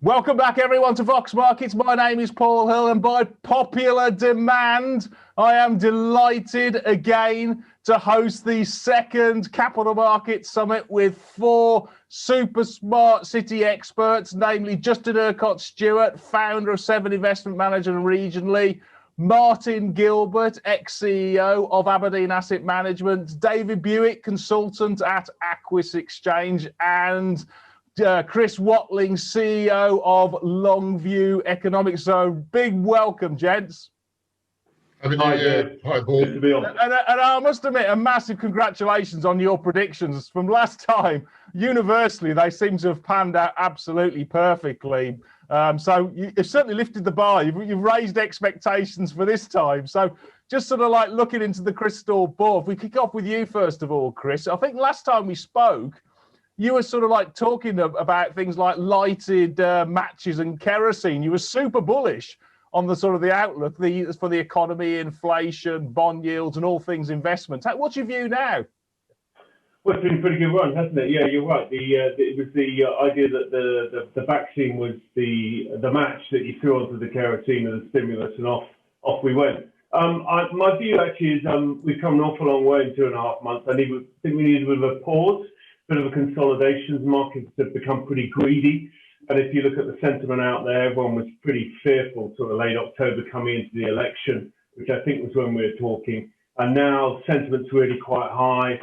Welcome back, everyone, to Vox Markets. My name is Paul Hill, and by popular demand, I am delighted again to host the second Capital Markets Summit with four super smart city experts, namely Justin Urquhart Stewart, founder of Seven Investment Management and regionally, Martin Gilbert, ex-CEO of Aberdeen Asset Management, David Buik, consultant at Aquis Exchange, and Chris Watling, CEO of Longview Economics. So big welcome, gents. Hi, Paul. Good to be on. And I must admit, a massive congratulations on your predictions from last time. Universally, they seem to have panned out absolutely perfectly. So you've certainly lifted the bar. You've raised expectations for this time. So just sort of like looking into the crystal ball, if we kick off with you first of all, Chris. I think last time we spoke, you were sort of like talking about things like lighted matches and kerosene. You were super bullish on the sort of the outlook for the economy, inflation, bond yields, and all things investment. What's your view now? Well, it's been a pretty good run, hasn't it? Yeah, you're right. It was the idea that the vaccine was the match that you threw onto the kerosene and the stimulus, and off we went. My view actually is we've come an awful long way in 2.5 months. I think we need a bit of a pause. Bit of a consolidation. Markets have become pretty greedy, and if you look at the sentiment out there, everyone was pretty fearful sort of late October coming into the election, which I think was when we were talking, and now sentiment's really quite high,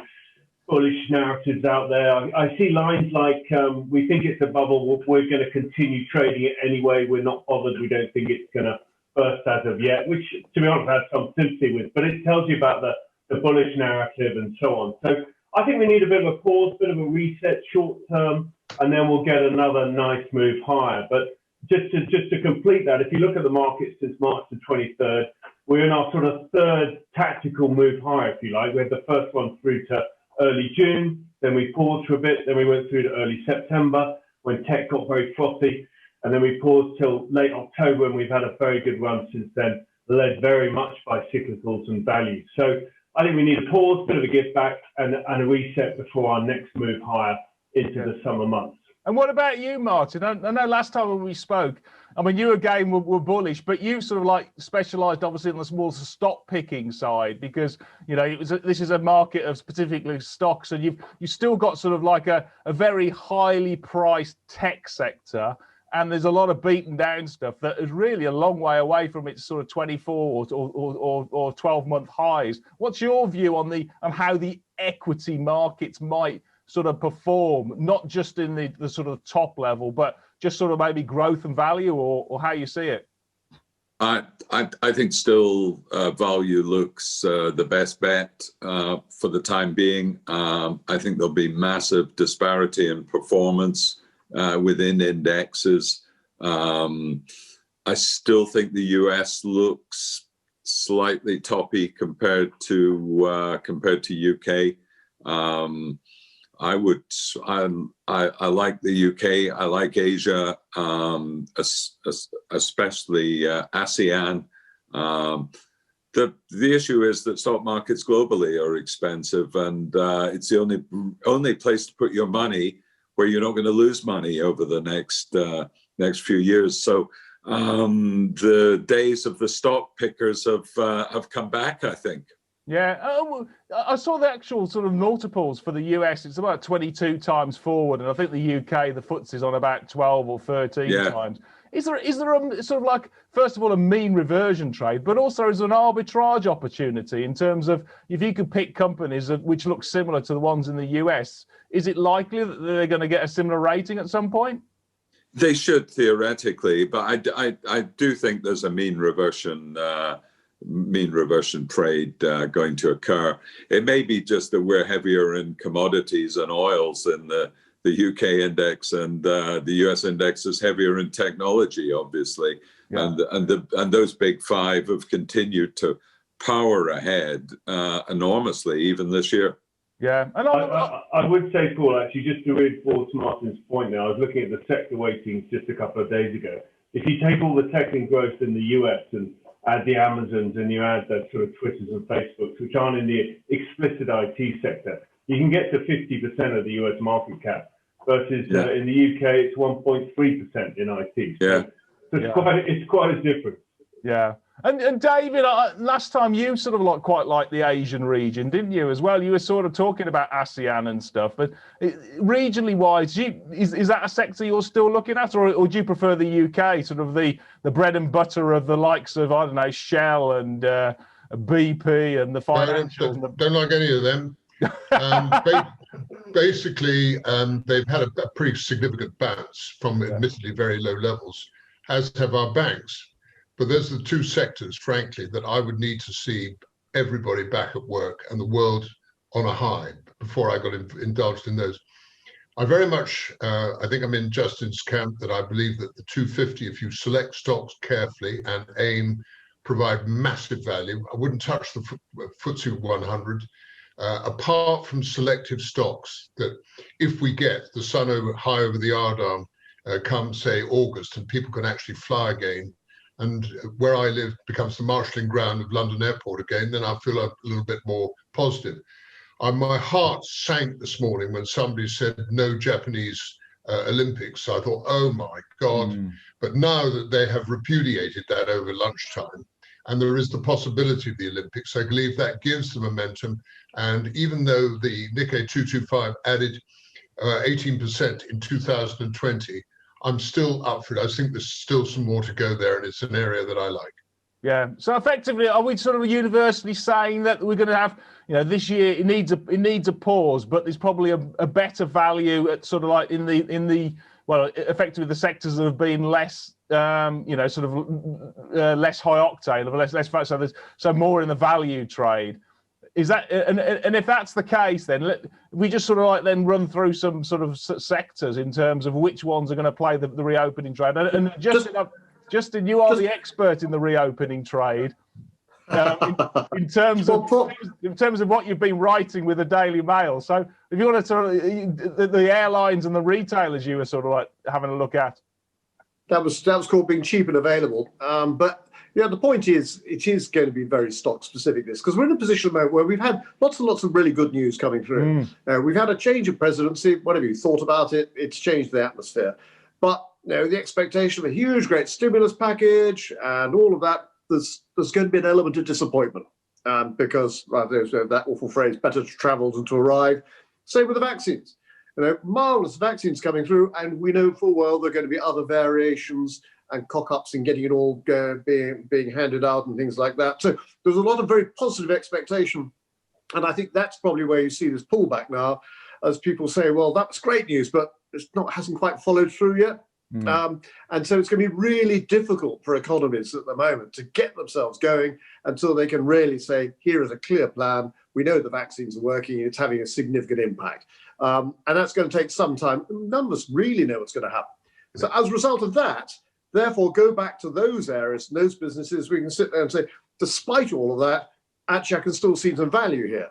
bullish narratives out there. I see lines like we think it's a bubble, we're going to continue trading it anyway, we're not bothered, we don't think it's going to burst as of yet, which to be honest I have some sympathy with, but it tells you about the bullish narrative and so on. So I think we need a bit of a pause, bit of a reset short term, and then we'll get another nice move higher. But just to complete that, if you look at the market since March the 23rd, we're in our sort of third tactical move higher, if you like. We had the first one through to early June, then we paused for a bit, then we went through to early September when tech got very frothy, and then we paused till late October, and we've had a very good run since then, led very much by cyclicals and values. So I think we need a pause, bit of a give back, and a reset before our next move higher into the summer months. And what about you, Martin? I know last time when we spoke, I mean, you again were bullish, but you sort of like specialised obviously on the small stock picking side because, you know, this is a market of specifically stocks, and you've still got sort of like a very highly priced tech sector. And there's a lot of beaten down stuff that is really a long way away from its sort of 24 or 12-month highs. What's your view on how the equity markets might sort of perform, not just in the sort of top level, but just sort of maybe growth and value, or how you see it? I think still value looks the best bet for the time being. I think there'll be massive disparity in performance within indexes. I still think the US looks slightly toppy compared to UK. I like the UK. I like Asia, especially ASEAN. The issue is that stock markets globally are expensive, and it's the only place to put your money where you're not going to lose money over the next few years. So the days of the stock pickers have come back, I think. Yeah, I saw the actual sort of multiples for the US. It's about 22 times forward, and I think the UK, the FTSE is on about 12 or 13 times. Is there a sort of like, first of all, a mean reversion trade, but also is an arbitrage opportunity in terms of if you could pick companies which look similar to the ones in the US, is it likely that they're going to get a similar rating at some point? They should theoretically, but I do think there's a mean reversion trade going to occur. It may be just that we're heavier in commodities and oils in the UK index, and the US index is heavier in technology, obviously. Yeah. And those big five have continued to power ahead enormously, even this year. Yeah, and I would say, Paul, actually, just to reinforce Martin's point now, I was looking at the sector weightings just a couple of days ago. If you take all the tech and growth in the US and add the Amazons and you add the sort of Twitters and Facebooks, which aren't in the explicit IT sector, you can get to 50% of the US market cap. versus in the UK it's 1.3% in IT. Yeah. So it's quite a difference. Yeah. And David, last time you sort of quite liked the Asian region, didn't you, as well? You were sort of talking about ASEAN and stuff, but regionally wise, is that a sector you're still looking at, or do you prefer the UK, sort of the bread and butter of the likes of, I don't know, Shell and BP and the financials? Don't like any of them. Basically, they've had a pretty significant bounce from admittedly very low levels, as have our banks. But those are the two sectors, frankly, that I would need to see everybody back at work and the world on a high before I got indulged in those. I very much, I think I'm in Justin's camp that I believe that the 250, if you select stocks carefully and aim, provide massive value. I wouldn't touch the FTSE 100, apart from selective stocks that if we get the sun high over the Ardarm come, say, August, and people can actually fly again, and where I live becomes the marshalling ground of London Airport again, then I feel a little bit more positive. My heart sank this morning when somebody said no Japanese Olympics. I thought, oh my God. But now that they have repudiated that over lunchtime, and there is the possibility of the Olympics, I believe that gives the momentum. And even though the Nikkei 225 added 18% in 2020, I'm still up for it. I think there's still some more to go there, and it's an area that I like. Yeah. So effectively, are we sort of universally saying that we're going to have, this year it needs a pause, but there's probably a better value at sort of like in the effectively the sectors that have been less, less high octane, so more in the value trade. Is that, and if that's the case, then we just sort of then run through some sort of sectors in terms of which ones are going to play the reopening trade. And Justin, you are the expert in the reopening trade. In terms of what you've been writing with the Daily Mail. So if you want to sort of the airlines and the retailers you were sort of like having a look at. That was called being cheap and available. But the point is, it is going to be very stock specific, this, because we're in a position where we've had lots and lots of really good news coming through. We've had a change of presidency. Whatever you thought about it, it's changed the atmosphere. But the expectation of a huge, great stimulus package and all of that, there's going to be an element of disappointment because there's that awful phrase, better to travel than to arrive. Same with the vaccines. Marvelous vaccines coming through, and we know full well there are going to be other variations and cock-ups in getting it all being handed out and things like that. So there's a lot of very positive expectation. And I think that's probably where you see this pullback now, as people say, well, that's great news, but hasn't quite followed through yet. And so it's going to be really difficult for economies at the moment to get themselves going until they can really say, here is a clear plan. We know the vaccines are working. It's having a significant impact. And that's going to take some time. None of us really know what's going to happen. So as a result of that, therefore, go back to those areas, those businesses, we can sit there and say, despite all of that, actually, I can still see some value here.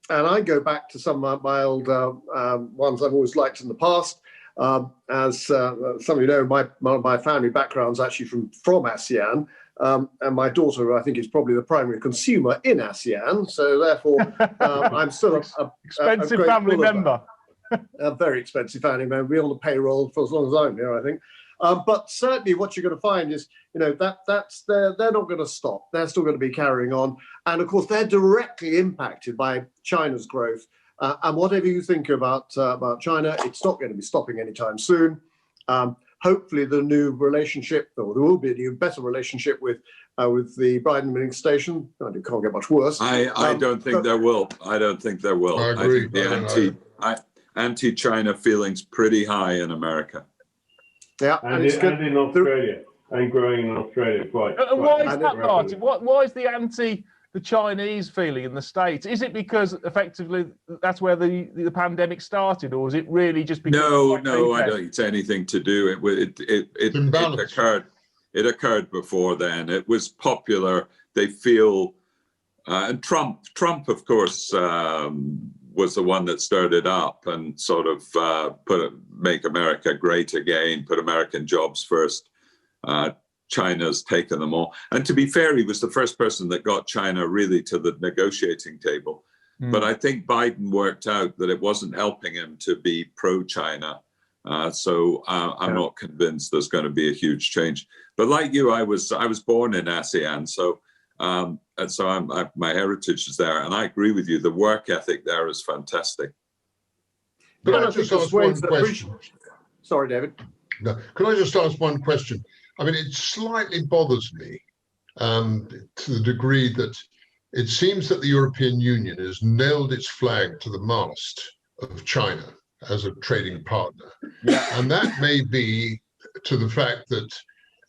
And I go back to some of my old ones I've always liked in the past. As some of you know, my family background's actually from ASEAN. And my daughter, I think, is probably the primary consumer in ASEAN. So therefore, I'm still expensive family member. A very expensive family member. Be on the payroll for as long as I'm here, I think. But certainly what you're going to find is, they're not going to stop. They're still going to be carrying on. And of course, they're directly impacted by China's growth. And whatever you think about China, it's not going to be stopping anytime soon. Hopefully the new relationship, or there will be a new, better relationship with the Biden administration. It can't get much worse. I don't think there will. I don't think there will. I agree. I think the anti-China feeling's pretty high in America. Yeah, and in Australia, and growing in Australia, quite. And why is that, Martin? Why is the Chinese feeling in the States? Is it because effectively that's where the pandemic started, or is it really just because? No, I don't think it's anything to do. It occurred before then. It was popular. They feel, and Trump, of course, was the one that stirred up and sort of make America great again, put American jobs first. China's taken them all. And to be fair, he was the first person that got China really to the negotiating table. But I think Biden worked out that it wasn't helping him to be pro-China. So I'm not convinced there's going to be a huge change. But like you, I was born in ASEAN, so and so my heritage is there, and I agree with you. The work ethic there is fantastic. Can I just ask one question? Sorry, David. No, can I just ask one question? I mean, it slightly bothers me to the degree that it seems that the European Union has nailed its flag to the mast of China as a trading partner. Yeah. And that may be to the fact that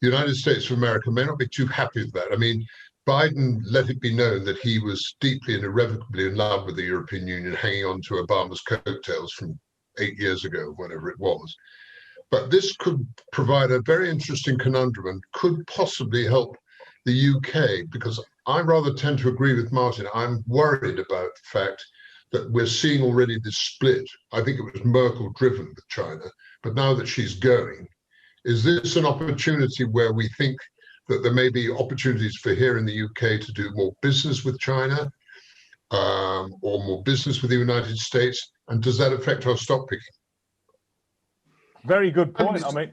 the United States of America may not be too happy with that. I mean, Biden let it be known that he was deeply and irrevocably in love with the European Union, hanging on to Obama's coattails from 8 years ago, whenever it was. But this could provide a very interesting conundrum and could possibly help the UK, because I rather tend to agree with Martin. I'm worried about the fact that we're seeing already this split. I think it was Merkel driven with China, but now that she's going, is this an opportunity where we think that there may be opportunities for here in the UK to do more business with China or more business with the United States? And does that affect our stock picking? Very good point. I mean,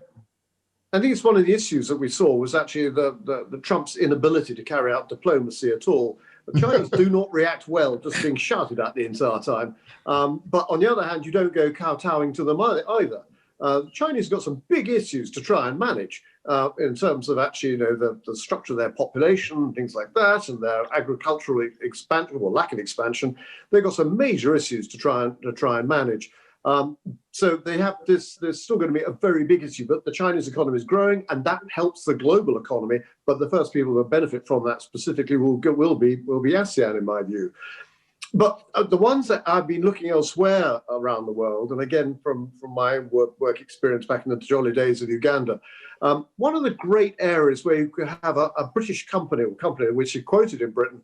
I think it's one of the issues that we saw was actually the Trump's inability to carry out diplomacy at all. The Chinese do not react well just being shouted at the entire time. But on the other hand, you don't go kowtowing to them either. The Chinese have got some big issues to try and manage in terms of actually, the structure of their population, things like that, and their agricultural expansion or lack of expansion. They've got some major issues to try and manage. So they have this. There's still going to be a very big issue, but the Chinese economy is growing, and that helps the global economy. But the first people that benefit from that specifically will be ASEAN, in my view. But the ones that I've been looking elsewhere around the world, and again from my work experience back in the jolly days of Uganda, one of the great areas where you could have a British company which is quoted in Britain,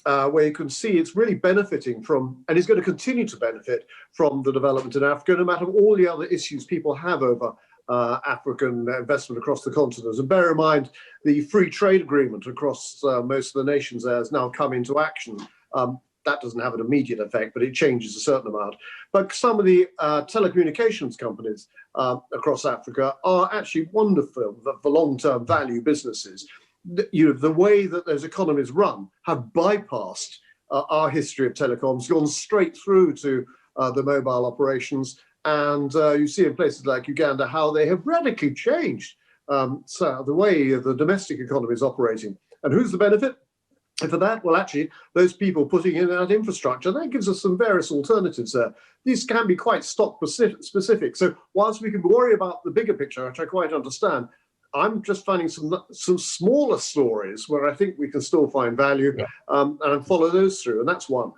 where you can see it's really benefiting from, and is going to continue to benefit from, the development in Africa, no matter all the other issues people have over African investment across the continent. And bear in mind, the free trade agreement across most of the nations there has now come into action. That doesn't have an immediate effect, but it changes a certain amount. But some of the telecommunications companies across Africa are actually wonderful for long-term value businesses. The way that those economies run have bypassed our history of telecoms, gone straight through to the mobile operations. And you see in places like Uganda how they have radically changed so the way the domestic economy is operating. And who's the benefit for that? Well, actually, those people putting in that infrastructure, that gives us some various alternatives there. These can be quite stock specific. So whilst we can worry about the bigger picture, which I quite understand, I'm just finding some smaller stories where I think we can still find value and follow those through, and that's one.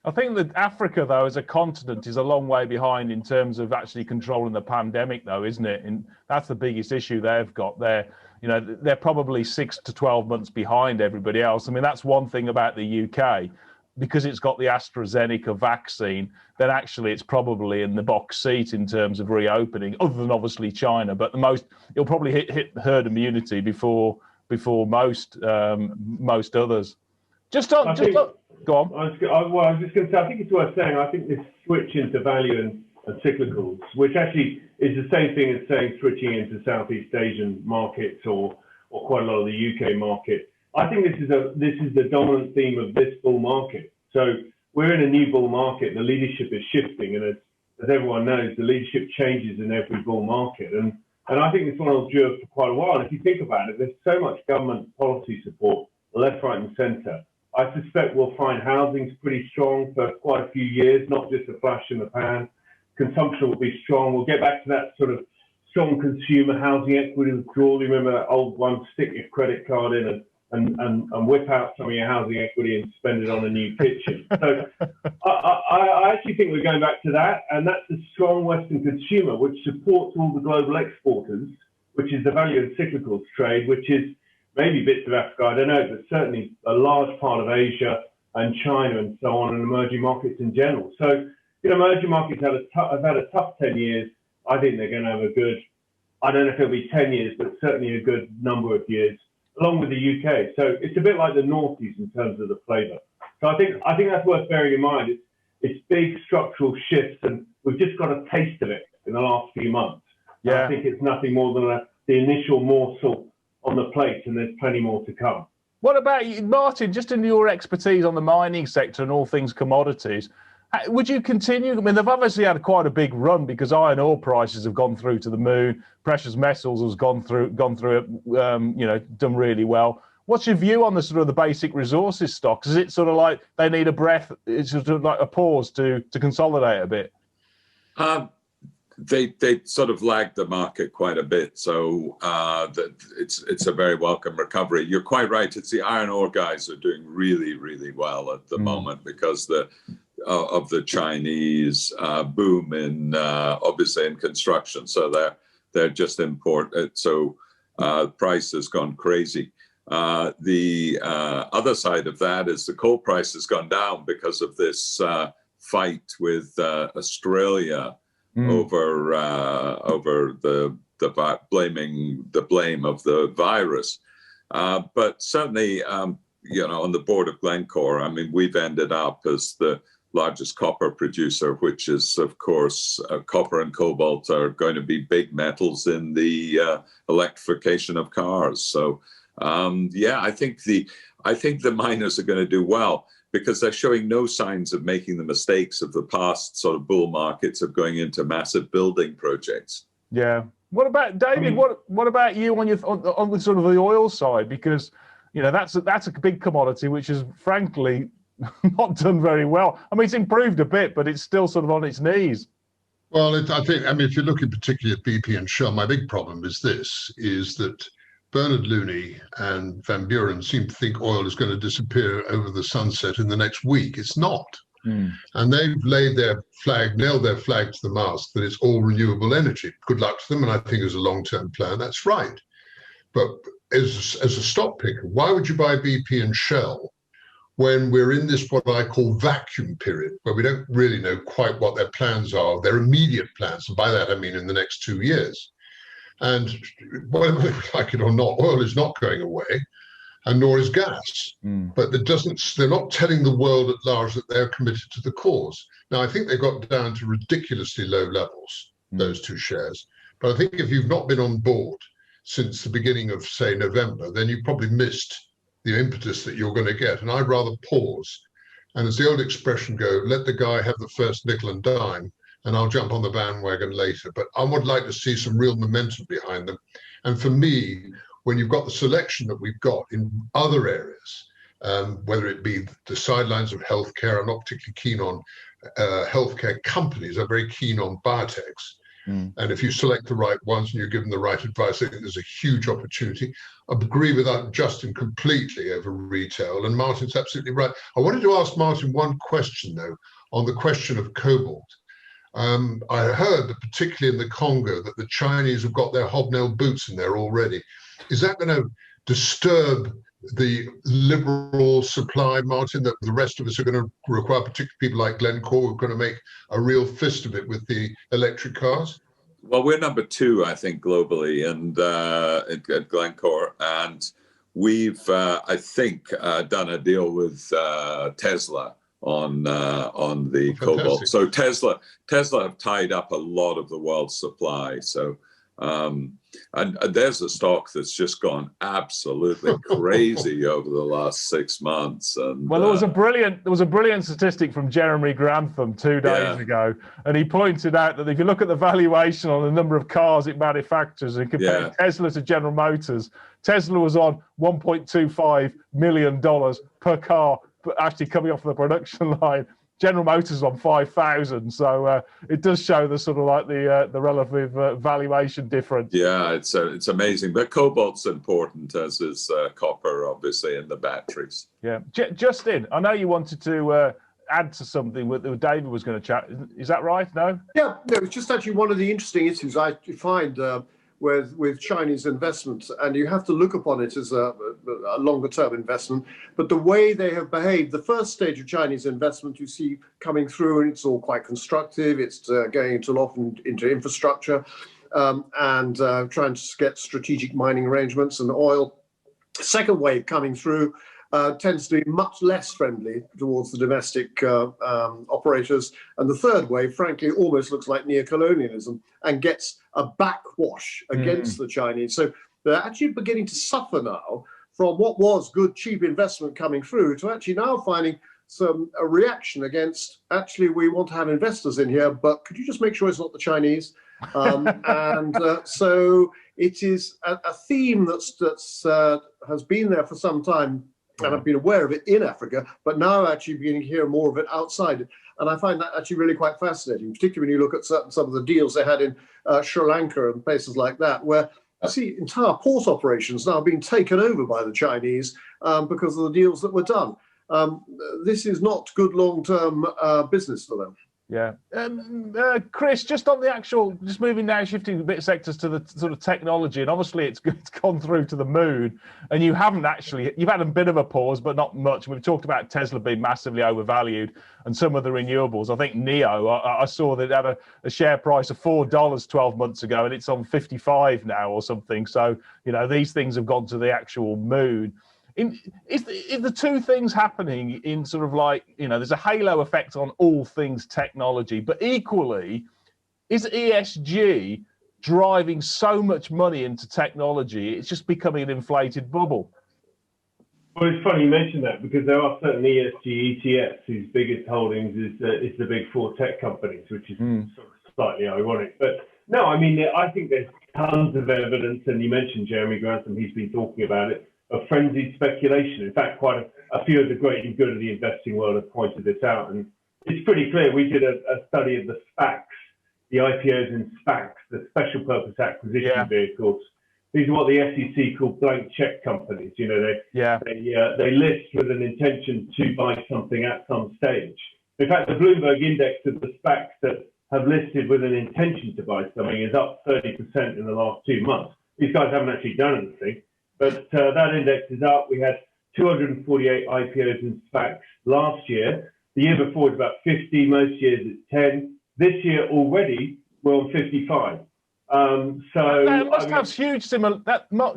I think that Africa, though, as a continent, is a long way behind in terms of actually controlling the pandemic, though, isn't it? And that's the biggest issue they've got there. They're probably 6 to 12 months behind everybody else. I mean, that's one thing about the UK. Because it's got the AstraZeneca vaccine, then actually it's probably in the box seat in terms of reopening, other than obviously China. But it'll probably hit herd immunity before most others. Go on. I was just going to say, I think it's worth saying, I think this switch into value and cyclicals, which actually is the same thing as saying switching into Southeast Asian markets or quite a lot of the UK market. I think this is the dominant theme of this bull market. So we're in a new bull market. The leadership is shifting, and as everyone knows, the leadership changes in every bull market. And I think this one will endure for quite a while. And if you think about it, there's so much government policy support, left, right, and centre. I suspect we'll find housing's pretty strong for quite a few years, not just a flash in the pan. Consumption will be strong. We'll get back to that sort of strong consumer housing equity withdrawal. You remember that old one, stick your credit card in and whip out some of your housing equity and spend it on a new kitchen. So I actually think we're going back to that, and that's a strong Western consumer, which supports all the global exporters, which is the value and cyclicals trade, which is maybe bits of Africa, I don't know, but certainly a large part of Asia and China and so on, and emerging markets in general. So, emerging markets have had a tough 10 years. I think they're going to have a good, I don't know if it'll be 10 years, but certainly a good number of years, along with the UK. So it's a bit like the noughties in terms of the flavour. So I think that's worth bearing in mind. It's big structural shifts, and we've just got a taste of it in the last few months. Yeah. I think it's nothing more than the initial morsel on the plate, and there's plenty more to come. What about you, Martin, just in your expertise on the mining sector and all things commodities, would you continue? I mean, they've obviously had quite a big run because iron ore prices have gone through to the moon. Precious metals has gone through it, done really well. What's your view on the sort of the basic resources stocks? Is it sort of like they need a breath? It's sort of like a pause to consolidate a bit? They sort of lagged the market quite a bit, so it's a very welcome recovery. You're quite right. It's the iron ore guys are doing really, really well at the moment because of the Chinese boom in obviously in construction. So they're just important. So price has gone crazy. The other side of that is the coal price has gone down because of this fight with Australia. Over the blame of the virus, but certainly on the board of Glencore, I mean, we've ended up as the largest copper producer, which is of course copper and cobalt are going to be big metals in the electrification of cars. So I think the miners are going to do well, because they're showing no signs of making the mistakes of the past sort of bull markets of going into massive building projects. Yeah. What about David? What about you on the sort of the oil side? Because that's a big commodity which is frankly not done very well. I mean, it's improved a bit, but it's still sort of on its knees. Well, if you're looking particularly at BP and Shell, my big problem is that Bernard Looney and Van Buren seem to think oil is going to disappear over the sunset in the next week. It's not. And they've nailed their flag to the mast that it's all renewable energy. Good luck to them, and I think as a long-term plan, that's right. But as a stock picker, why would you buy BP and Shell when we're in this what I call vacuum period, where we don't really know quite what their plans are, their immediate plans, and by that I mean in the next 2 years. And whether we like it or not, oil is not going away, and nor is gas. But they're not telling the world at large that they're committed to the cause. Now, I think they got down to ridiculously low levels, those two shares. But I think if you've not been on board since the beginning of, say, November, then you probably missed the impetus that you're going to get. And I'd rather pause. And as the old expression go, let the guy have the first nickel and dime, and I'll jump on the bandwagon later. But I would like to see some real momentum behind them. And for me, when you've got the selection that we've got in other areas, whether it be the sidelines of healthcare, I'm not particularly keen on healthcare companies. I'm very keen on biotechs. And if you select the right ones and you're given the right advice, I think there's a huge opportunity. I agree with Justin completely over retail, and Martin's absolutely right. I wanted to ask Martin one question, though, on the question of cobalt. I heard that particularly in the Congo that the Chinese have got their hobnail boots in there already. Is that going to disturb the liberal supply, Martin, that the rest of us are going to require, particularly people like Glencore, who are going to make a real fist of it with the electric cars? Well, we're number 2, I think, globally, and at Glencore, and we've, I think, done a deal with Tesla on the cobalt. So Tesla have tied up a lot of the world's supply. So and there's a stock that's just gone absolutely crazy over the last 6 months. And well, there was a brilliant statistic from Jeremy Grantham 2 days ago, and he pointed out that if you look at the valuation on the number of cars it manufactures and compare Tesla to General Motors, Tesla was on $1.25 million per car, but actually coming off the production line. General Motors on 5,000, so it does show the sort of like the relative valuation difference. Yeah, it's amazing, but cobalt's important, as is copper, obviously, in the batteries. Yeah, Justin, I know you wanted to add to something that David was going to chat. Is that right? No. Yeah, no. It's just actually one of the interesting issues I find with Chinese investments, and you have to look upon it as a longer term investment, but the way they have behaved, the first stage of Chinese investment you see coming through, and it's all quite constructive. It's going into infrastructure and trying to get strategic mining arrangements and oil. Second wave coming through, tends to be much less friendly towards the domestic operators. And the third wave, frankly, almost looks like neocolonialism and gets a backwash against the Chinese. So they're actually beginning to suffer now from what was good, cheap investment coming through to actually now finding a reaction against, actually, we want to have investors in here, but could you just make sure it's not the Chinese? So it is a theme that's has been there for some time, and I've been aware of it in Africa, but now actually beginning to hear more of it outside. And I find that actually really quite fascinating, particularly when you look at some of the deals they had in Sri Lanka and places like that, where I see entire port operations now being taken over by the Chinese because of the deals that were done. This is not good long-term business for them. Yeah. Chris, just on the actual, just moving now, shifting a bit of sectors to the sort of technology, and obviously it's gone through to the moon, and you've had a bit of a pause, but not much. We've talked about Tesla being massively overvalued and some of the renewables. I think NEO, I saw that it had a share price of $4 12 months ago, and it's on 55 now or something. So, these things have gone to the actual moon. Is the two things happening in sort of like, there's a halo effect on all things technology, but equally, is ESG driving so much money into technology, it's just becoming an inflated bubble? Well, it's funny you mention that, because there are certain ESG ETFs whose biggest holdings is the big four tech companies, which is sort of slightly ironic. But no, I mean, I think there's tons of evidence, and you mentioned Jeremy Grantham, he's been talking about it, of frenzied speculation. In fact, quite a few of the great and good of the investing world have pointed this out. And it's pretty clear. We did a study of the SPACs, the IPOs and SPACs, the special purpose acquisition vehicles. These are what the SEC call blank check companies. They list with an intention to buy something at some stage. In fact, the Bloomberg index of the SPACs that have listed with an intention to buy something is up 30% in the last 2 months. These guys haven't actually done anything. But that index is up. We had 248 IPOs and SPACs last year. The year before it was about 50. Most years it's 10. This year already we're on 55. That must have huge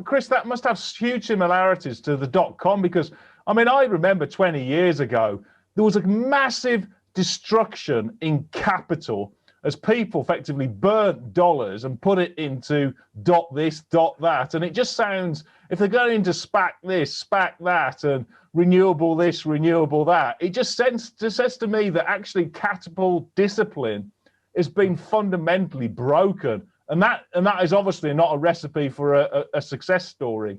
Chris, that must have huge similarities to the .com, because I remember 20 years ago there was a massive destruction in capital as people effectively burnt dollars and put it into this, that. And it just sounds, if they're going into SPAC this, SPAC that, and renewable this, renewable that, it just says to me that actually capital discipline is being fundamentally broken. And that is obviously not a recipe for a success story.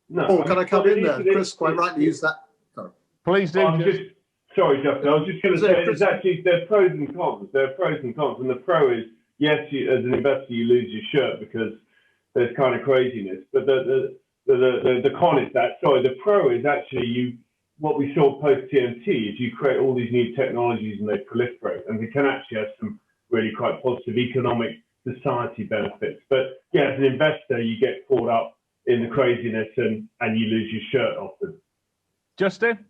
No. Paul, can I come in there? Chris quite rightly used that. Sorry. Please do. Sorry, Justin. I was just going to say, there are pros and cons. There are pros and cons. And the pro is, yes, as an investor, you lose your shirt because there's kind of craziness. But the con is that. Sorry, the pro is actually what we saw post-TMT is you create all these new technologies and they proliferate. And they can actually have some really quite positive economic society benefits. But yeah, as an investor, you get caught up in the craziness and you lose your shirt often. Justin?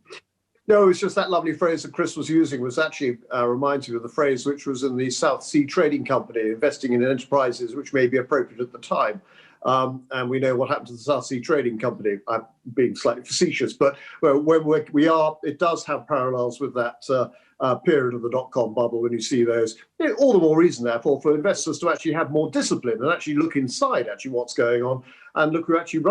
No, it's just that lovely phrase that Chris was using was actually reminds me of the phrase which was in the South Sea Trading Company, investing in enterprises which may be appropriate at the time. And we know what happened to the South Sea Trading Company. I'm being slightly facetious, but when it does have parallels with that period of the .com bubble when you see those. All the more reason, therefore, for investors to actually have more discipline and actually look inside actually what's going on and look who actually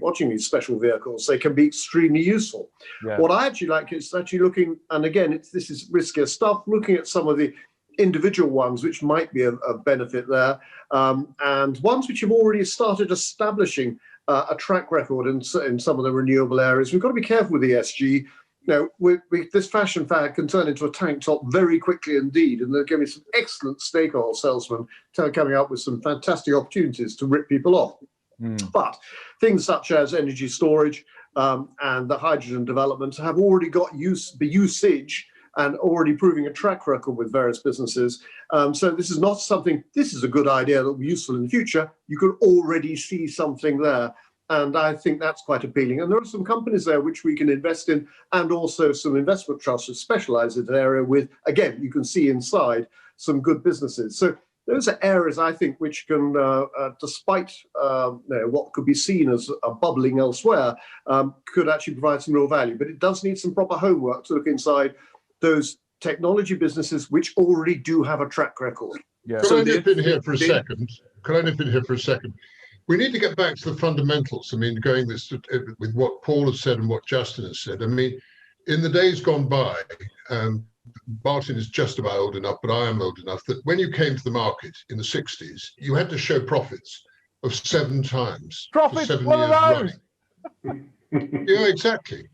watching these special vehicles. They can be extremely useful. Yeah. What I actually like is actually looking, and again, this is riskier stuff, looking at some of the individual ones which might be of benefit there, and ones which have already started establishing a track record in some of the renewable areas. We've got to be careful with ESG. This fashion fad can turn into a tank top very quickly indeed, and there are going to be some excellent stake oil salesmen coming up with some fantastic opportunities to rip people off. But things such as energy storage and the hydrogen development have already got the usage and already proving a track record with various businesses. So this is not something, this is a good idea that will be useful in the future. You could already see something there. And I think that's quite appealing. And there are some companies there which we can invest in, and also some investment trusts that specialize in an area with, again, you can see inside some good businesses. So those are areas I think which can, despite what could be seen as a bubbling elsewhere, could actually provide some real value. But it does need some proper homework to look inside those technology businesses which already do have a track record. Yeah. Can I nip in here for a second? We need to get back to the fundamentals. I mean, going this with what Paul has said and what Justin has said. I mean, in the days gone by, Martin is just about old enough, but I am old enough, that when you came to the market in the 60s, you had to show profits of 7 times. Profits, for 7 one years of those. running. Yeah, exactly.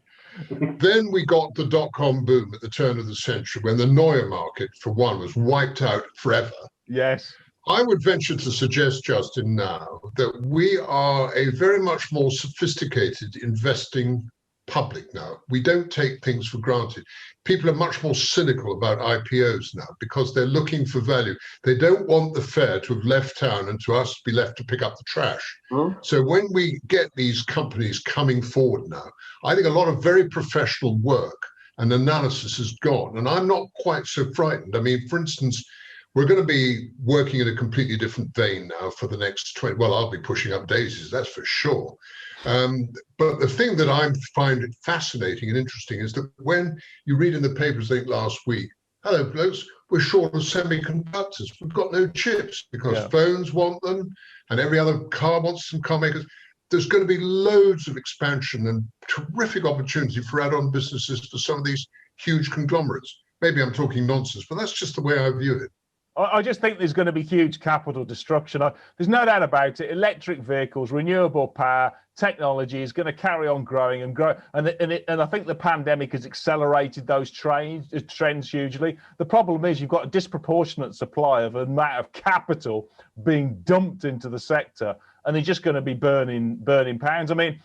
Then we got the dot-com boom at the turn of the century, when the Neuer market, for one, was wiped out forever. Yes. I would venture to suggest, Justin, now that we are a very much more sophisticated investing public now. We don't take things for granted. People are much more cynical about IPOs now because they're looking for value. They don't want the fare to have left town and to us be left to pick up the trash. So when we get these companies coming forward now, I think a lot of very professional work and analysis has gone. And I'm not quite so frightened. I mean, for instance, we're going to be working in a completely different vein now for the next 20, well, I'll be pushing up daisies, that's for sure. But the thing that I find fascinating and interesting is that when you read in the papers, I think last week, hello, blokes, we're short of semiconductors. We've got no chips because phones want them and every other car wants some car makers. There's going to be loads of expansion and terrific opportunity for add-on businesses for some of these huge conglomerates. Maybe I'm talking nonsense, but that's just the way I view it. I just think there's going to be huge capital destruction. There's no doubt about it. Electric vehicles, renewable power, technology is going to carry on growing and grow. And I think the pandemic has accelerated those trends hugely. The problem is you've got a disproportionate supply of an amount of capital being dumped into the sector, and they're just going to be burning pounds. I mean,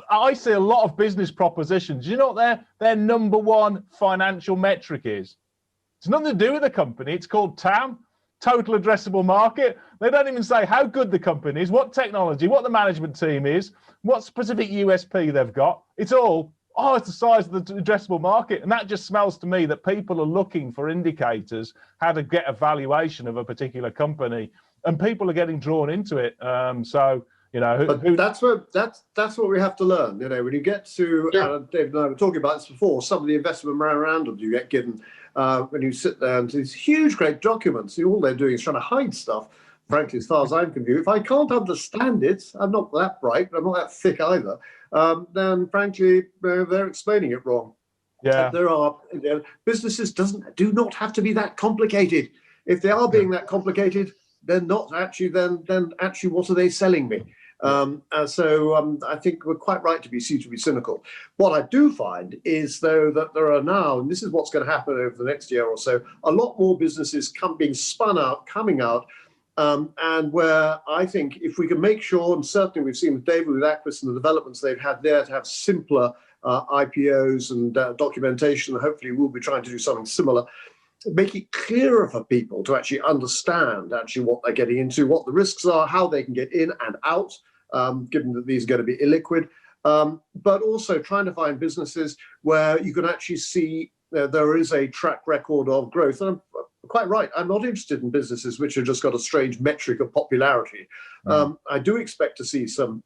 I see a lot of business propositions. You know what their number one financial metric is? It's nothing to do with the company. It's called TAM, total addressable market. They don't even say how good the company is, what technology, what the management team is, what specific USP they've got. It's all, it's the size of the addressable market. And that just smells to me that people are looking for indicators, how to get a valuation of a particular company. And people are getting drawn into it. That's what we have to learn. You know, when you get to, David and I were talking about this before, some of the investment memorandums you get given when you sit there and these huge, great documents, all they're doing is trying to hide stuff. Frankly, as far as I'm concerned, if I can't understand it, I'm not that bright, but I'm not that thick either. Then, frankly, they're explaining it wrong. Yeah, there are businesses do not have to be that complicated. If they are being that complicated, they're not actually. Then actually, what are they selling me? So I think we're quite right to be cynical. What I do find is, though, that there are now, and this is what's going to happen over the next year or so, a lot more businesses being spun out, coming out, and where I think if we can make sure, and certainly we've seen with David, with Aquis and the developments they've had there to have simpler IPOs and documentation, and hopefully we'll be trying to do something similar, make it clearer for people to actually understand what they're getting into, what the risks are, how they can get in and out, given that these are going to be illiquid, but also trying to find businesses where you can actually see there is a track record of growth. And I'm quite right, I'm not interested in businesses which have just got a strange metric of popularity. I do expect to see some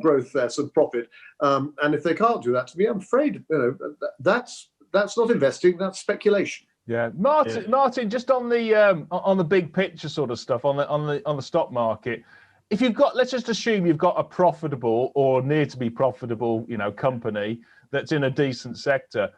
growth there, some profit. And if they can't do that, to me, I'm afraid that's not investing, that's speculation. Yeah, Martin, just on the big picture sort of stuff on the stock market. If you've got, let's just assume you've got a profitable or near to be profitable, company that's in a decent sector.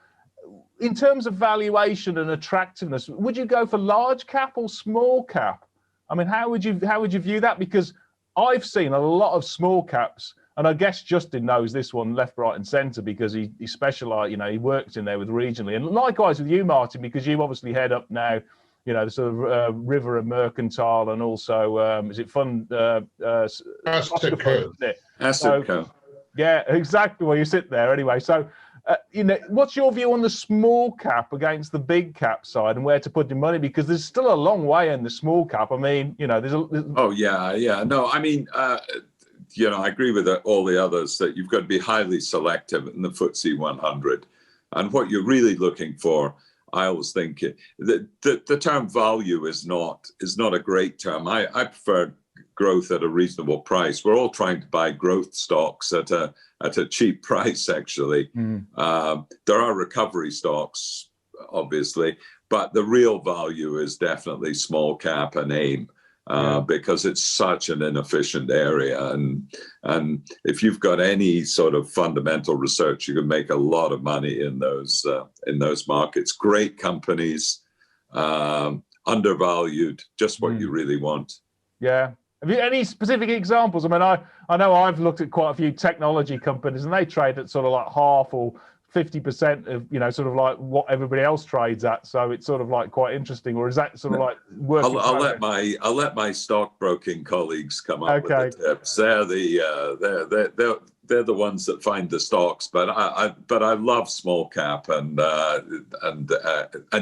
In terms of valuation and attractiveness, would you go for large cap or small cap? I mean, how would you view that? Because I've seen a lot of small caps, and I guess Justin knows this one left, right, and centre because he specialised. He works in there with regionally, and likewise with you, Martin, because you obviously head up now. The sort of River and Mercantile, and also is it Fund? Asset Co. Asset Co. Yeah, exactly. Well, you sit there anyway. So, what's your view on the small cap against the big cap side, and where to put your money? Because there's still a long way in the small cap. I mean, there's. Oh yeah. No, I mean, I agree with all the others that you've got to be highly selective in the FTSE 100, and what you're really looking for I always think the term value is not a great term. I prefer growth at a reasonable price. We're all trying to buy growth stocks at a cheap price, actually. There are recovery stocks, obviously, but the real value is definitely small cap and AIM. Because it's such an inefficient area, and if you've got any sort of fundamental research, you can make a lot of money in those markets. Great companies, undervalued, just what you really want. Yeah. Have you any specific examples? I mean, I know I've looked at quite a few technology companies, and they trade at sort of like half or 50% of, you know, sort of like what everybody else trades at. So it's sort of like quite interesting. Or is that sort of like working? I'll let my stockbroking colleagues come up with the tips. They're the ones that find the stocks. But I love small cap, and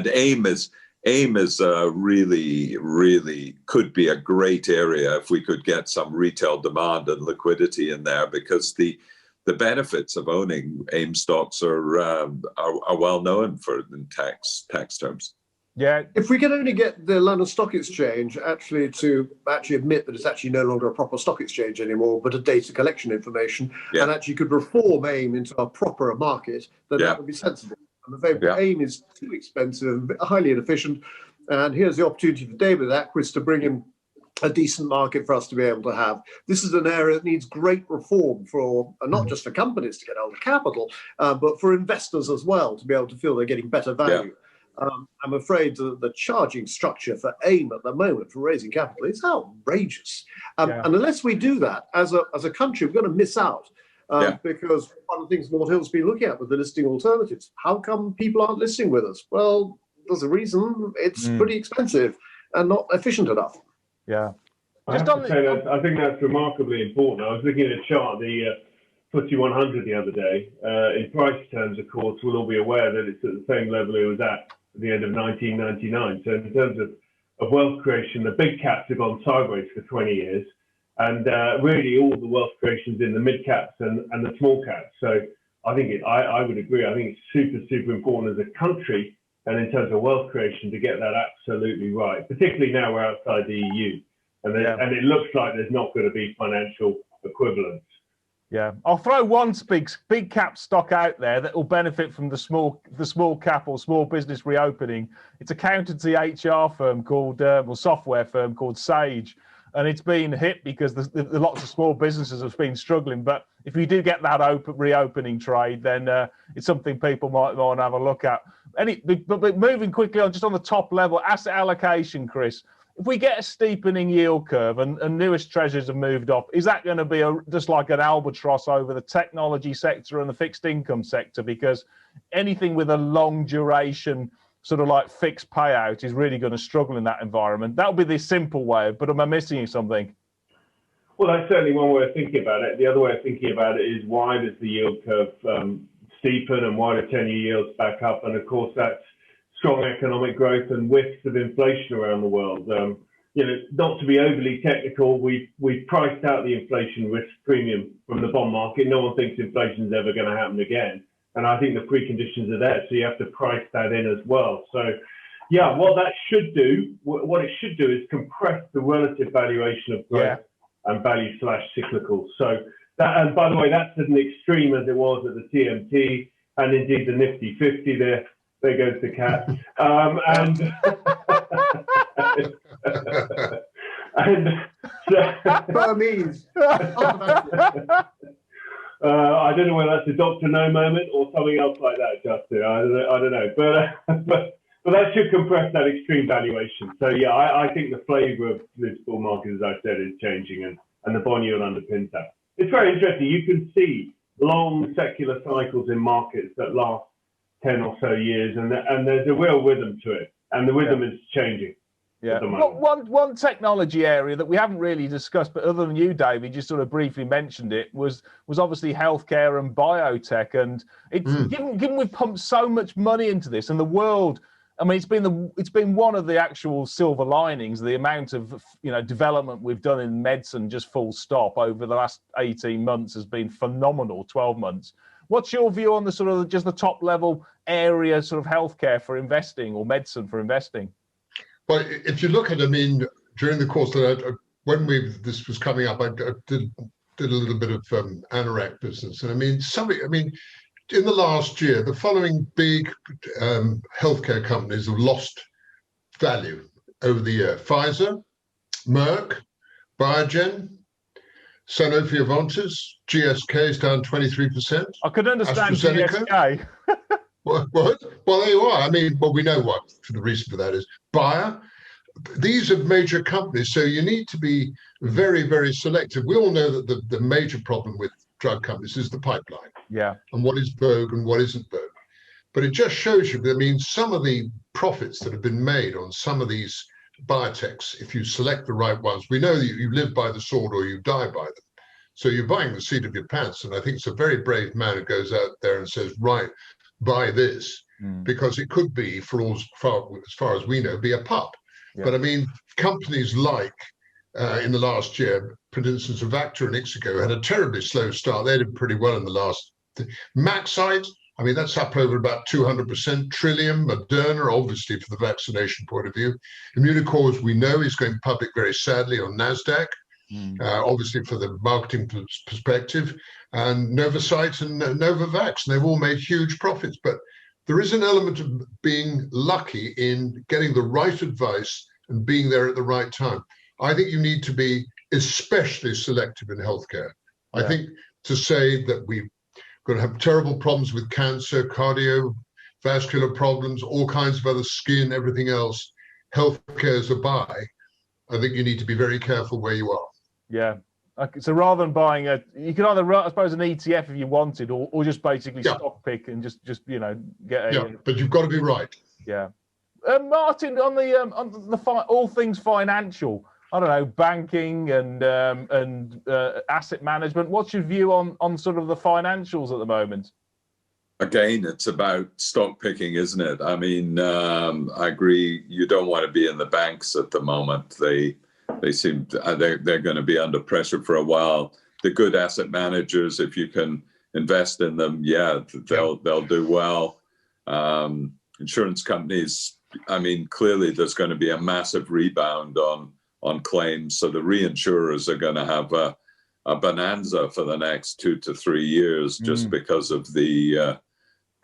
AIM is really could be a great area if we could get some retail demand and liquidity in there, because the benefits of owning AIM stocks are well known in tax terms. Yeah. If we can only get the London Stock Exchange to admit that it's actually no longer a proper stock exchange anymore, but a data collection information, and actually could reform AIM into a proper market, then that would be sensible. I'm afraid AIM is too expensive, highly inefficient, and here's the opportunity for David Aquis to bring in a decent market for us to be able to have. This is an area that needs great reform for, not just for companies to get hold of capital, but for investors as well, to be able to feel they're getting better value. I'm afraid that the charging structure for AIM at the moment for raising capital is outrageous. And unless we do that, as a country, we're going to miss out. Because one of the things Lord Hill's been looking at with the listing alternatives, how come people aren't listing with us? Well, there's a reason. It's pretty expensive and not efficient enough. Yeah. I think that's remarkably important. I was looking at a chart, the FTSE 100 the other day. In price terms, of course, we'll all be aware that it's at the same level it was at the end of 1999. So in terms of wealth creation, the big caps have gone sideways for 20 years. And really all the wealth creation's in the mid caps and the small caps. So I think I would agree. I think it's super important as a country, and in terms of wealth creation, to get that absolutely right, particularly now we're outside the EU. And it looks like there's not going to be financial equivalents. Yeah, I'll throw one big cap stock out there that will benefit from the small cap or small business reopening. It's a accountancy HR firm called, software firm called Sage. And it's been hit because the lots of small businesses have been struggling. But if you do get that reopening trade, then it's something people might want to have a look at. But moving quickly on, just on the top level, asset allocation, Chris. If we get a steepening yield curve and newest treasuries have moved up, is that going to be just like an albatross over the technology sector and the fixed income sector? Because anything with a long duration sort of like fixed payout is really going to struggle in that environment. That'll be the simple way, but am I missing something? Well, that's certainly one way of thinking about it. The other way of thinking about it is, why does the yield curve steepen, and why do 10-year yields back up? And of course, that's strong economic growth and whiffs of inflation around the world. Not to be overly technical, we've priced out the inflation risk premium from the bond market. No one thinks inflation is ever going to happen again. And I think the preconditions are there, so you have to price that in as well. So, what it should do is compress the relative valuation of growth and value/cyclical. So that, and by the way, that's as an extreme as it was at the TMT and indeed the Nifty 50. There goes the cat. Burmese. I don't know whether that's a Dr. No moment or something else like that, Justin. I don't know. But that should compress that extreme valuation. So, I think the flavour of this bull market, as I said, is changing, and the bond yield underpins that. It's very interesting. You can see long secular cycles in markets that last 10 or so years, and there's a real rhythm to it, and the rhythm is changing. Yeah. One technology area that we haven't really discussed, but other than you, David, just sort of briefly mentioned it, was obviously healthcare and biotech. And it's given we've pumped so much money into this, and the world, I mean, it's been one of the actual silver linings, the amount of development we've done in medicine, just full stop, over the last 18 months has been phenomenal. 12 months. What's your view on the sort of just the top level area sort of healthcare for investing or medicine for investing? Well, if you look at, I mean, during the course that when this was coming up, I did a little bit of anorak business, and I mean, in the last year, the following big healthcare companies have lost value over the year: Pfizer, Merck, Biogen, Sanofi Aventis, GSK is down 23%. I could understand AstraZeneca. GSK. What? Well, there you are. I mean, well, we know what the reason for that is. Bayer. These are major companies, so you need to be very, very selective. We all know that the major problem with drug companies is the pipeline. Yeah. And what is vogue and what isn't vogue. But it just shows you, I mean, some of the profits that have been made on some of these biotechs, if you select the right ones, we know that you live by the sword or you die by them. So you're buying the seat of your pants. And I think it's a very brave man who goes out there and says, right, buy this, because it could be, as far as we know, be a pup. Yeah. But I mean, companies like in the last year, for instance, Avacta and Ixigo had a terribly slow start. They did pretty well in the last. Maxite, I mean, that's up over about 200%. Trillium, Moderna, obviously for the vaccination point of view. Immunocore, as we know, is going public very sadly on NASDAQ, obviously for the marketing perspective. And Novocyte and Novavax, and they've all made huge profits. But there is an element of being lucky in getting the right advice and being there at the right time. I think you need to be especially selective in healthcare. Yeah. I think to say that we're going to have terrible problems with cancer, cardiovascular problems, all kinds of other skin, everything else, healthcare is a buy. I think you need to be very careful where you are. Yeah. Okay, so rather than buying you could either, I suppose, an ETF if you wanted, or just basically stock pick and just get a. Yeah, but you've got to be right. Yeah, Martin, on the all things financial, I don't know, banking and asset management. What's your view on sort of the financials at the moment? Again, it's about stock picking, isn't it? I mean, I agree. You don't want to be in the banks at the moment. They seem they're going to be under pressure for a while. The good asset managers, if you can invest in them, they'll do well. Insurance companies, I mean, clearly there's going to be a massive rebound on claims, so the reinsurers are going to have a bonanza for the next 2 to 3 years just because of the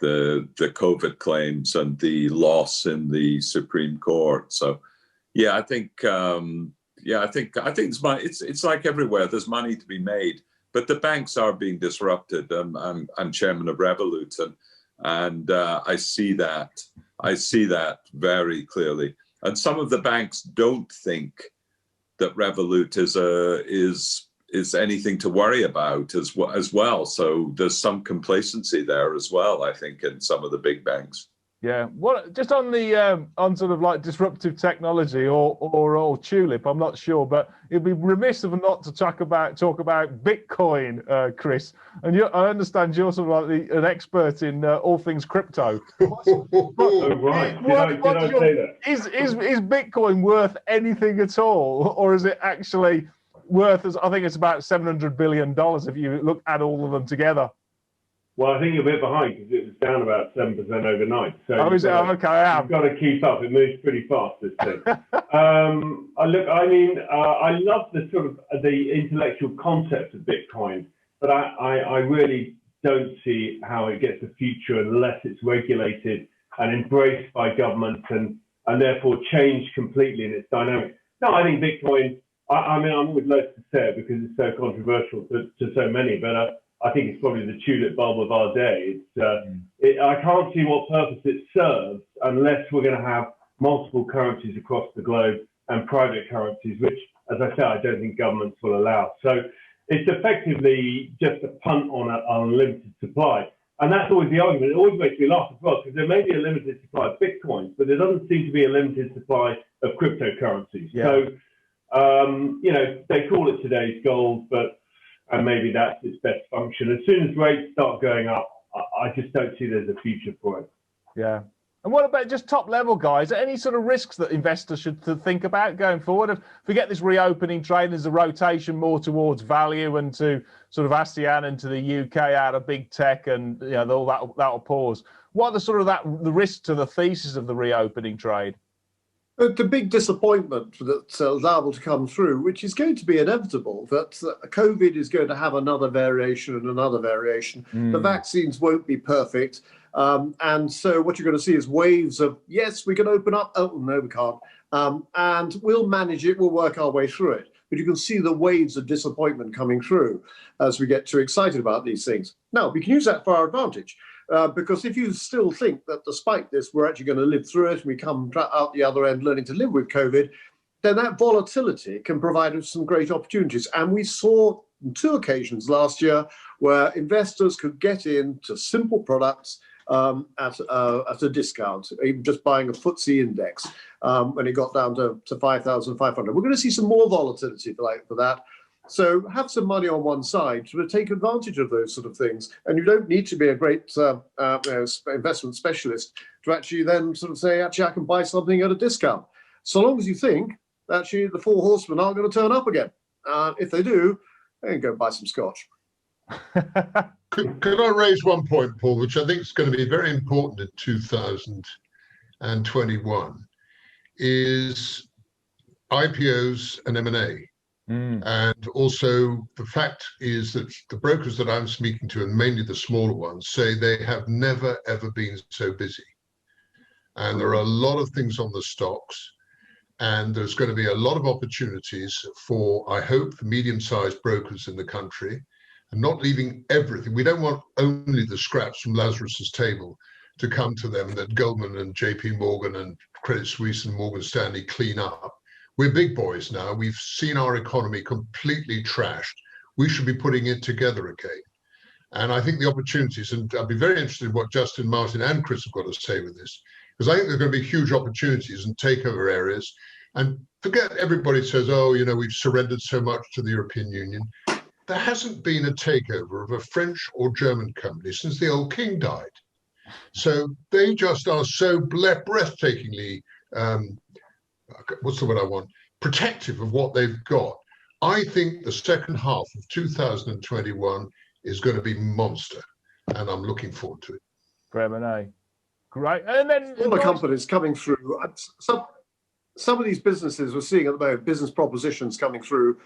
COVID claims and the loss in the Supreme Court. So, yeah, I think. I think it's like everywhere. There's money to be made, but the banks are being disrupted. I'm chairman of Revolut, and I see that. I see that very clearly. And some of the banks don't think that Revolut is anything to worry about as well. So there's some complacency there as well, I think, in some of the big banks. Yeah, what just on the on sort of like disruptive technology or tulip, I'm not sure, but it'd be remiss of not to talk about Bitcoin, Chris. And I understand you're sort of like an expert in all things crypto. Right. Did I say that? Is Bitcoin worth anything at all, or is it actually worth? I think it's about $700 billion if you add all of them together. Well, I think you're a bit behind because it was down about 7% overnight. So okay, I am. You've got to keep up. It moves pretty fast, this thing. I love the sort of the intellectual concept of Bitcoin, but I really don't see how it gets a future unless it's regulated and embraced by governments and therefore changed completely in its dynamic. No, I think Bitcoin, I mean, I'm always loath to say it because it's so controversial to so many, but I think it's probably the tulip bulb of our day. I can't see what purpose it serves unless we're going to have multiple currencies across the globe and private currencies, which, as I said, I don't think governments will allow. So it's effectively just a punt on an unlimited supply. And that's always the argument. It always makes me laugh as well, because there may be a limited supply of Bitcoins, but there doesn't seem to be a limited supply of cryptocurrencies. Yeah. So, they call it today's gold, and maybe that's its best function. As soon as rates start going up, I just don't see there's a future for it. Yeah. And what about just top level, guys? Any sort of risks that investors should think about going forward? If we get this reopening trade, there's a rotation more towards value and to sort of ASEAN and to the UK out of big tech, and all that'll pause. What are the sort of the risks to the thesis of the reopening trade? The big disappointment that's liable to come through, which is going to be inevitable, that COVID is going to have another variation and another variation. The vaccines won't be perfect. And so what you're going to see is waves of, yes, we can open up. Oh, no, we can't. And we'll manage it. We'll work our way through it. But you can see the waves of disappointment coming through as we get too excited about these things. Now, we can use that for our advantage. Because if you still think that despite this, we're actually going to live through it and we come out the other end learning to live with COVID, then that volatility can provide us some great opportunities. And we saw on 2 occasions last year where investors could get into simple products at a discount, even just buying a FTSE index when it got down to 5,500. We're going to see some more volatility for that. So have some money on one side to take advantage of those sort of things. And you don't need to be a great investment specialist to actually then sort of say, actually, I can buy something at a discount. So long as you think, actually, the 4 horsemen aren't going to turn up again. If they do, then go buy some scotch. Could I raise one point, Paul, which I think is going to be very important in 2021, is IPOs and M&A. And also the fact is that the brokers that I'm speaking to, and mainly the smaller ones, say they have never, ever been so busy. And there are a lot of things on the stocks. And there's going to be a lot of opportunities for, I hope, the medium-sized brokers in the country, and not leaving everything. We don't want only the scraps from Lazarus's table to come to them that Goldman and JP Morgan and Credit Suisse and Morgan Stanley clean up. We're big boys now. We've seen our economy completely trashed. We should be putting it together again. And I think the opportunities, and I'll be very interested in what Justin, Martin, and Chris have got to say with this, because I think there's going to be huge opportunities and takeover areas. And forget everybody says, oh, we've surrendered so much to the European Union. There hasn't been a takeover of a French or German company since the old king died. So they just are so breathtakingly what's the word I want? Protective of what they've got. I think the second half of 2021 is going to be monster, and I'm looking forward to it. Great. And then all the companies coming through. Some of these businesses we're seeing at the moment, business propositions coming through,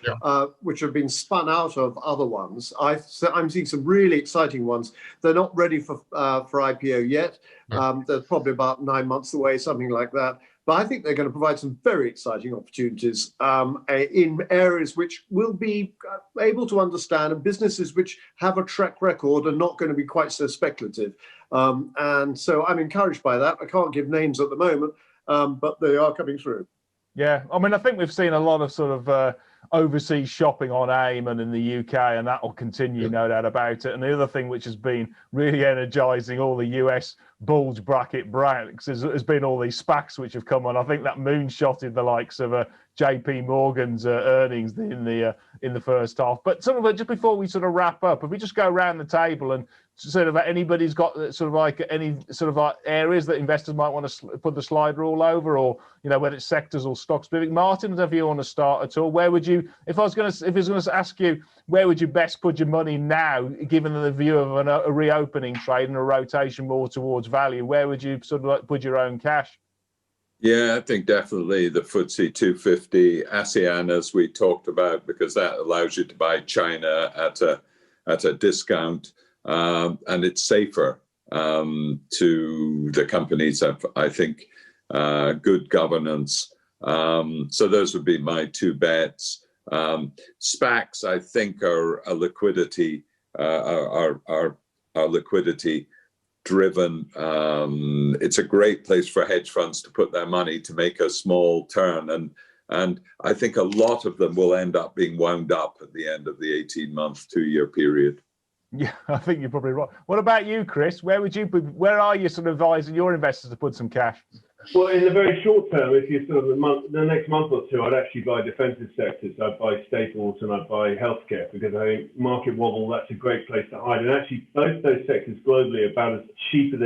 which have been spun out of other ones. I'm seeing some really exciting ones. They're not ready for IPO yet. They're probably about 9 months away, something like that. But I think they're going to provide some very exciting opportunities in areas which we'll be able to understand, and businesses which have a track record and not going to be quite so speculative. And so I'm encouraged by that. I can't give names at the moment, but they are coming through. Yeah, I mean, I think we've seen a lot of sort of overseas shopping on AIM and in the UK, and that will continue, no doubt about it. And the other thing which has been really energising all the US bulge bracket banks has been all these SPACs which have come on. I think that moonshotted the likes of JP Morgan's earnings in the first half. But sort of just before we sort of wrap up, if we just go around the table and sort of anybody's got sort of like any sort of like areas that investors might want to put the slide rule over, or whether it's sectors or stock specific. Martin, if you want to start at all, where would you, if I was going to ask you, where would you best put your money now, given the view of a reopening trade and a rotation more towards value? Where would you sort of like put your own cash? Yeah, I think definitely the FTSE 250, ASEAN, as we talked about, because that allows you to buy China at a discount, and it's safer to the companies have, I think, good governance. So those would be my 2 bets. SPACs, I think, are a liquidity, are liquidity driven. It's a great place for hedge funds to put their money to make a small turn, and I think a lot of them will end up being wound up at the end of the 18-month, 2-year period. Yeah, I think you're probably right. What about you, Chris? Where are you sort of advising your investors to put some cash? Well, in the very short term, if you're sort of the next month or two, I'd actually buy defensive sectors. I'd buy staples and I'd buy healthcare, because I think market wobble, that's a great place to hide. And actually, both those sectors globally are about as cheap as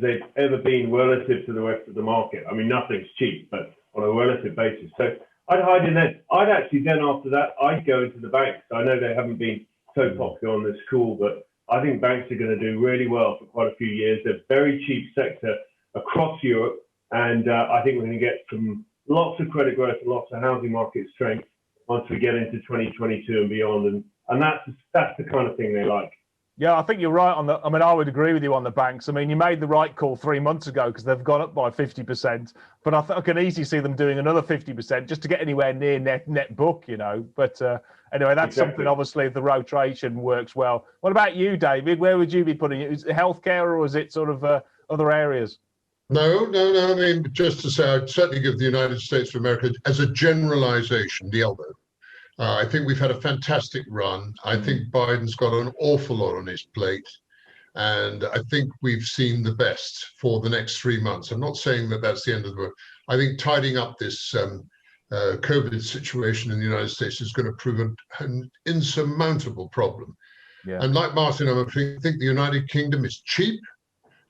they've ever been relative to the rest of the market. I mean, nothing's cheap, but on a relative basis. So I'd hide in there. I'd actually then, after that, I'd go into the banks. I know they haven't been so popular on this call, but I think banks are going to do really well for quite a few years. They're a very cheap sector across Europe. And I think we're going to get some lots of credit growth and lots of housing market strength once we get into 2022 and beyond. And that's the kind of thing they like. Yeah, I think you're right on I mean, I would agree with you on the banks. I mean, you made the right call 3 months ago because they've gone up by 50%. But I can easily see them doing another 50% just to get anywhere near net book, you know. But anyway, that's something, obviously, if the rotation works well. What about you, David? Where would you be putting it? Is it healthcare, or is it sort of other areas? No. I mean, just to say, I'd certainly give the United States of America, as a generalization, the elbow. I think we've had a fantastic run. I think Biden's got an awful lot on his plate. And I think we've seen the best for the next 3 months. I'm not saying that that's the end of the world. I think tidying up this COVID situation in the United States is going to prove an insurmountable problem. Yeah. And like Martin, I think the United Kingdom is cheap.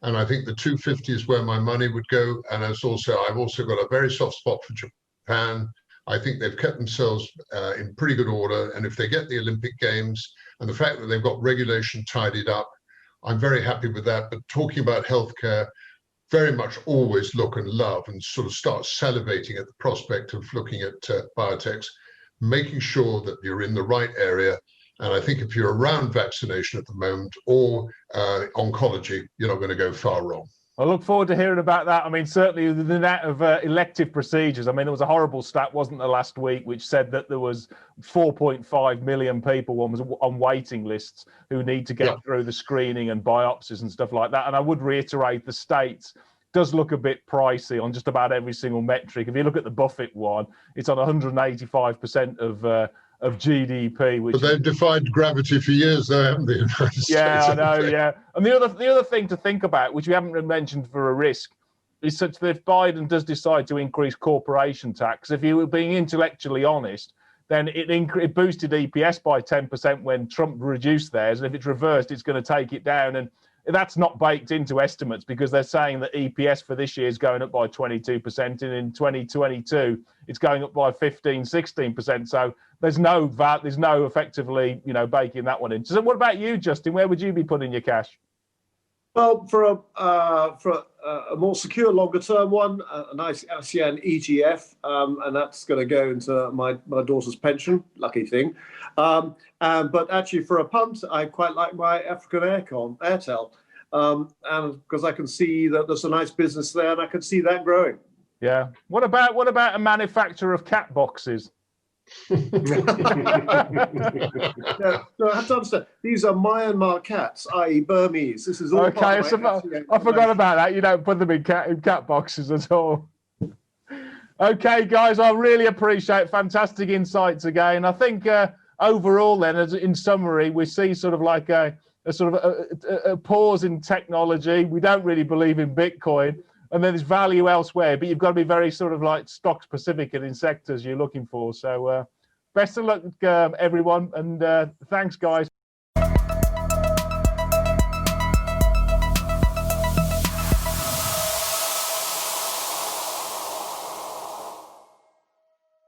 And I think the 250 is where my money would go. And I've also got a very soft spot for Japan. I think they've kept themselves in pretty good order. And if they get the Olympic Games and the fact that they've got regulation tidied up, I'm very happy with that. But talking about healthcare, very much always look and love and sort of start salivating at the prospect of looking at biotechs, making sure that you're in the right area. And I think if you're around vaccination at the moment or oncology, you're not going to go far wrong. I look forward to hearing about that. I mean, certainly the net of elective procedures. I mean, there was a horrible stat, wasn't there, last week, which said that there was 4.5 million people on waiting lists who need to get through the screening and biopsies and stuff like that. And I would reiterate, the States does look a bit pricey on just about every single metric. If you look at the Buffett one, it's on 185% of GDP, which but they've defied gravity for years, though, haven't they? Yeah, I know. Yeah, and the other thing to think about, which we haven't mentioned for a risk, is such that if Biden does decide to increase corporation tax, if you were being intellectually honest, then it boosted EPS by 10% when Trump reduced theirs, and if it's reversed, it's going to take it down. And that's not baked into estimates because they're saying that EPS for this year is going up by 22%, and in 2022 it's going up by 15-16%. So there's no effectively, baking that one in. So what about you, Justin? Where would you be putting your cash? Well, for a more secure, longer-term one, a nice ASEAN ETF, and that's going to go into my daughter's pension. Lucky thing. But actually, for a punt, I quite like my African Airtel, and because I can see that there's a nice business there, and I can see that growing. Yeah. What about a manufacturer of cat boxes? No, I have to understand. These are Myanmar cats, i.e. Burmese. This is all okay. I forgot about that. You don't put them in cat boxes at all. Okay, guys, I really appreciate fantastic insights again. I think overall, then, in summary, we see sort of like a pause in technology. We don't really believe in Bitcoin. And then there's value elsewhere, but you've got to be very sort of like stock specific and in sectors you're looking for. So best of luck, everyone. And thanks, guys.